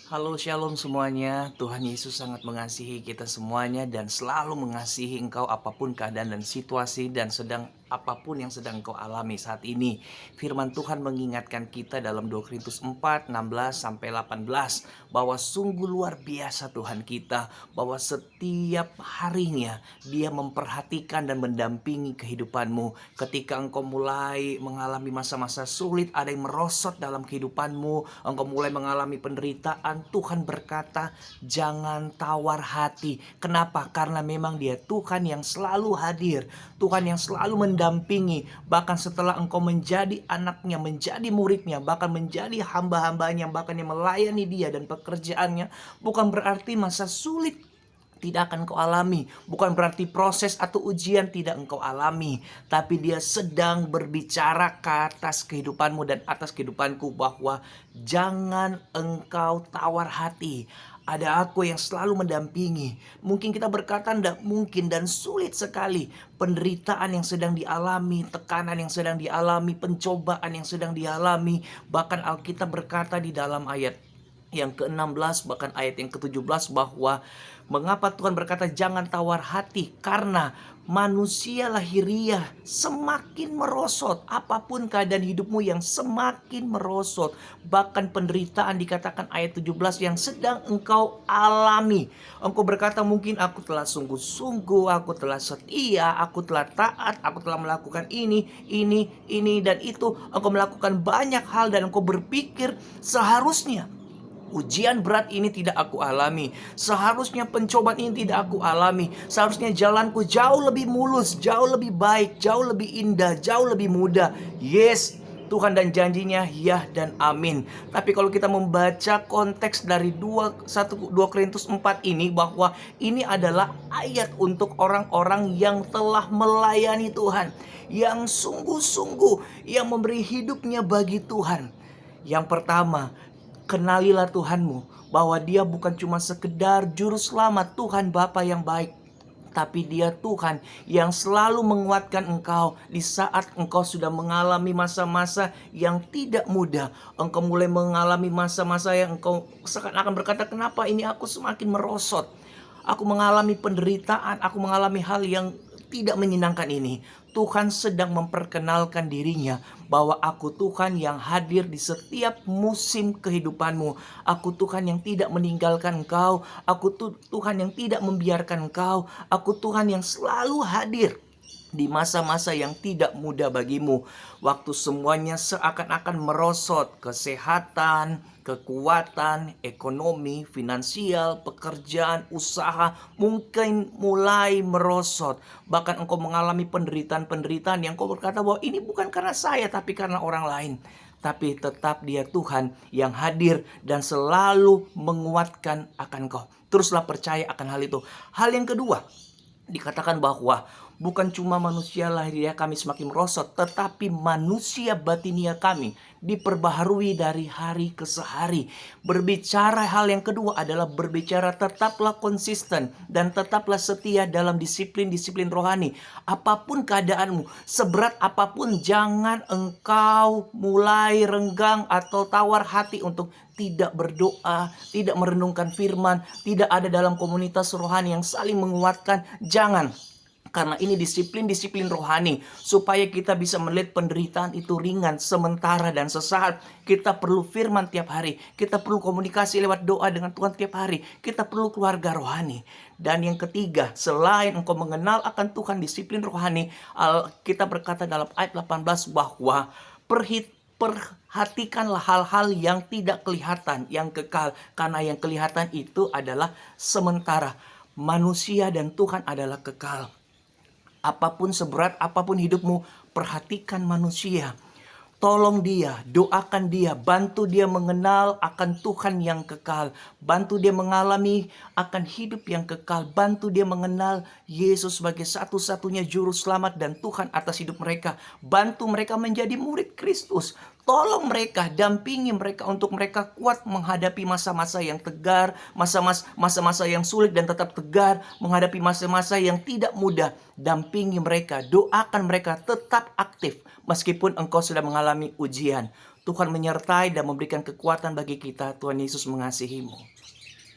Halo shalom semuanya, Tuhan Yesus sangat mengasihi kita semuanya dan selalu mengasihi engkau apapun keadaan dan situasi dan apapun yang sedang engkau alami saat ini. Firman Tuhan mengingatkan kita dalam 2 Korintus 4, 16 sampai 18 bahwa sungguh luar biasa Tuhan kita, bahwa setiap harinya Dia memperhatikan dan mendampingi kehidupanmu. Ketika engkau mulai mengalami masa-masa sulit, ada yang merosot dalam kehidupanmu, engkau mulai mengalami penderitaan, Tuhan berkata, jangan tawar hati. Kenapa? Karena memang Dia Tuhan yang selalu hadir, Tuhan yang selalu mendampingi. Bahkan setelah engkau menjadi anaknya, menjadi muridnya, bahkan menjadi hamba-hambanya, bahkan yang melayani Dia dan pekerjaannya, bukan berarti masa sulit tidak akan kau alami. Bukan berarti proses atau ujian tidak engkau alami. Tapi Dia sedang berbicara ke atas kehidupanmu dan atas kehidupanku, bahwa jangan engkau tawar hati. Ada aku yang selalu mendampingi. Mungkin kita berkata tidak mungkin dan sulit sekali. Penderitaan yang sedang dialami, tekanan yang sedang dialami, pencobaan yang sedang dialami. Bahkan Alkitab berkata di dalam ayat yang ke-16 bahkan ayat yang ke-17 bahwa mengapa Tuhan berkata jangan tawar hati, karena manusia lahiriah semakin merosot. Apapun keadaan hidupmu yang semakin merosot, bahkan penderitaan dikatakan ayat 17 yang sedang engkau alami. Engkau berkata mungkin aku telah sungguh-sungguh, aku telah setia, aku telah taat, aku telah melakukan ini dan itu. Engkau melakukan banyak hal dan engkau berpikir seharusnya ujian berat ini tidak aku alami. Seharusnya pencobaan ini tidak aku alami. Seharusnya jalanku jauh lebih mulus, jauh lebih baik, jauh lebih indah, jauh lebih mudah. Yes, Tuhan dan janjinya ya dan amin. Tapi kalau kita membaca konteks dari 2 Korintus 4 ini, bahwa ini adalah ayat untuk orang-orang yang telah melayani Tuhan, yang sungguh-sungguh, yang memberi hidupnya bagi Tuhan. Yang pertama, kenalilah Tuhanmu, bahwa Dia bukan cuma sekedar juru selamat, Tuhan Bapa yang baik, tapi Dia Tuhan yang selalu menguatkan engkau di saat engkau sudah mengalami masa-masa yang tidak mudah. Engkau mulai mengalami masa-masa yang engkau seakan-akan berkata, kenapa ini aku semakin merosot? Aku mengalami penderitaan, aku mengalami hal yang tidak menyenangkan ini. Tuhan sedang memperkenalkan dirinya bahwa aku Tuhan yang hadir di setiap musim kehidupanmu. Aku Tuhan yang tidak meninggalkan engkau. Aku Tuhan yang tidak membiarkan engkau. Aku Tuhan yang selalu hadir di masa-masa yang tidak mudah bagimu. Waktu semuanya seakan-akan merosot, kesehatan, kekuatan, ekonomi, finansial, pekerjaan, usaha mungkin mulai merosot. Bahkan engkau mengalami penderitaan-penderitaan yang kau berkata bahwa ini bukan karena saya tapi karena orang lain. Tapi tetap Dia Tuhan yang hadir dan selalu menguatkan akan kau. Teruslah percaya akan hal itu. Hal yang kedua, dikatakan bahwa bukan cuma manusia lahiriah kami semakin merosot, tetapi manusia batinia kami diperbaharui dari hari ke hari. Berbicara hal yang kedua adalah berbicara tetaplah konsisten dan tetaplah setia dalam disiplin-disiplin rohani. Apapun keadaanmu, seberat apapun, jangan engkau mulai renggang atau tawar hati untuk tidak berdoa, tidak merenungkan firman, tidak ada dalam komunitas rohani yang saling menguatkan. Jangan. Karena ini disiplin-disiplin rohani, supaya kita bisa melihat penderitaan itu ringan, sementara dan sesaat. Kita perlu firman tiap hari. Kita perlu komunikasi lewat doa dengan Tuhan tiap hari. Kita perlu keluarga rohani. Dan yang ketiga, selain engkau mengenal akan Tuhan, disiplin rohani, kita berkata dalam ayat 18 bahwa perhatikanlah hal-hal yang tidak kelihatan, yang kekal. Karena yang kelihatan itu adalah sementara. Manusia dan Tuhan adalah kekal. Apapun seberat apapun hidupmu, perhatikan manusia. Tolong dia, doakan dia, bantu dia mengenal akan Tuhan yang kekal. Bantu dia mengalami akan hidup yang kekal. Bantu dia mengenal Yesus sebagai satu-satunya juru selamat dan Tuhan atas hidup mereka. Bantu mereka menjadi murid Kristus. Tolong mereka, dampingi mereka untuk mereka kuat menghadapi masa-masa yang tegar, masa-masa yang sulit dan tetap tegar, menghadapi masa-masa yang tidak mudah. Dampingi mereka, doakan mereka tetap aktif meskipun engkau sudah mengalami ujian. Tuhan menyertai dan memberikan kekuatan bagi kita. Tuhan Yesus mengasihimu.